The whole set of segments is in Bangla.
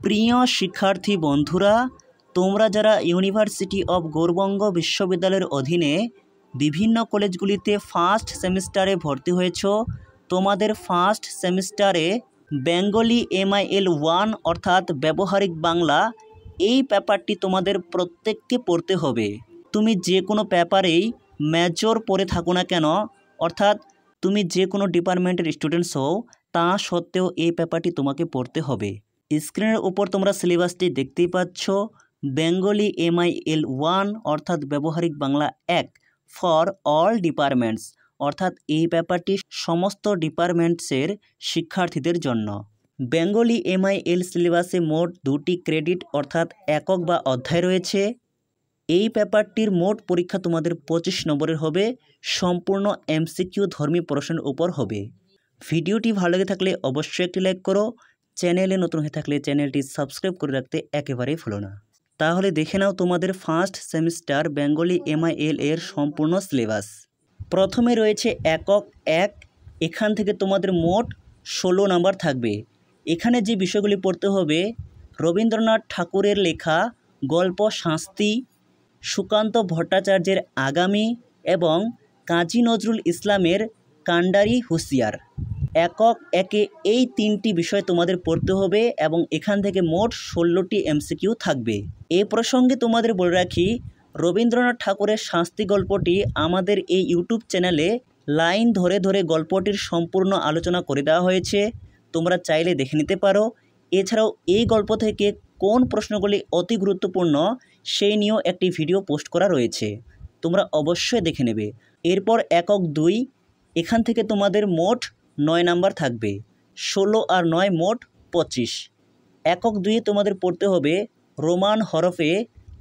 প্রিয় শিক্ষার্থী বন্ধুরা, তোমরা যারা ইউনিভার্সিটি অব গৌড়বঙ্গ বিশ্ববিদ্যালয়ের অধীনে বিভিন্ন কলেজগুলিতে ফার্স্ট সেমিস্টারে ভর্তি হয়েছ, তোমাদের ফার্স্ট সেমিস্টারে বেঙ্গলি MIL 1 অর্থাৎ ব্যবহারিক বাংলা এই পেপারটি তোমাদের প্রত্যেককে পড়তে হবে। তুমি যে কোনো পেপারেই মেজর পড়ে থাকো না কেন, অর্থাৎ তুমি যে কোনো ডিপার্টমেন্টের স্টুডেন্টস হও, তা সত্ত্বেও এই পেপারটি তোমাকে পড়তে হবে। স্ক্রিনের উপর তোমরা সিলেবাসটি দেখতেই পাচ্ছ। বেঙ্গলি MIL 1 অর্থাৎ ব্যবহারিক বাংলা 1 ফর অল ডিপার্টমেন্টস, অর্থাৎ এই পেপারটি সমস্ত ডিপার্টমেন্টসের শিক্ষার্থীদের জন্য। বেঙ্গলি MIL সিলেবাসে মোট 2টি ক্রেডিট অর্থাৎ একক বা অধ্যায় রয়েছে। এই পেপারটির মোট পরীক্ষা তোমাদের 25 নম্বরের হবে, সম্পূর্ণ MCQ ধর্মী প্রশ্নের উপর হবে। ভিডিওটি ভালো লেগে থাকলে অবশ্যই একটি লাইক করো, চ্যানেলে নতুন হয়ে থাকলে চ্যানেলটি সাবস্ক্রাইব করে রাখতে একেবারেই ভুলো না। তাহলে দেখে নাও তোমাদের ফার্স্ট সেমিস্টার বেঙ্গলি MIL এর সম্পূর্ণ সিলেবাস। প্রথমে রয়েছে একক 1, এখান থেকে তোমাদের মোট 16 নাম্বার থাকবে। এখানে যে বিষয়গুলি পড়তে হবে: রবীন্দ্রনাথ ঠাকুরের লেখা গল্প শাস্তি, সুকান্ত ভট্টাচার্যের আগামী এবং কাজী নজরুল ইসলামের কান্ডারি হুঁশিয়ার। একক 1-এ এই 3টি বিষয় তোমাদের পড়তে হবে এবং এখান থেকে মোট 16টি MCQ থাকবে। এই প্রসঙ্গে তোমাদের বলে রাখি, রবীন্দ্রনাথ ঠাকুরের শাস্তি গল্পটি আমাদের এই ইউটিউব চ্যানেলে লাইন ধরে ধরে গল্পটির সম্পূর্ণ আলোচনা করে দেওয়া হয়েছে, তোমরা চাইলে দেখে নিতে পারো। এছাড়াও এই গল্প থেকে কোন প্রশ্নগুলি অতি গুরুত্বপূর্ণ সেই নিয়েও একটি ভিডিও পোস্ট করা রয়েছে, তোমরা অবশ্যই দেখে নেবে। এরপর একক 2, এখান থেকে তোমাদের মোট 9 নাম্বার থাকবে, 16 আর 9 মোট 25। একক 2-এ তোমাদের পড়তে হবে রোমান হরফে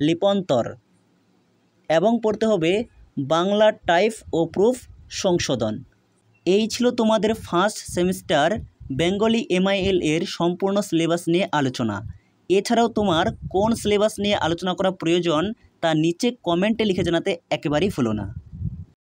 লিপন্তর এবং পড়তে হবে বাংলা টাইপ ও প্রুফ সংশোধন। এই ছিল তোমাদের ফার্স্ট সেমিস্টার বেঙ্গলি MIL এর সম্পূর্ণ সিলেবাস নিয়ে আলোচনা। এছাড়াও তোমার কোন সিলেবাস নিয়ে আলোচনা করা প্রয়োজন তা নিচে কমেন্টে লিখে জানাতে একেবারেই ভুলো না।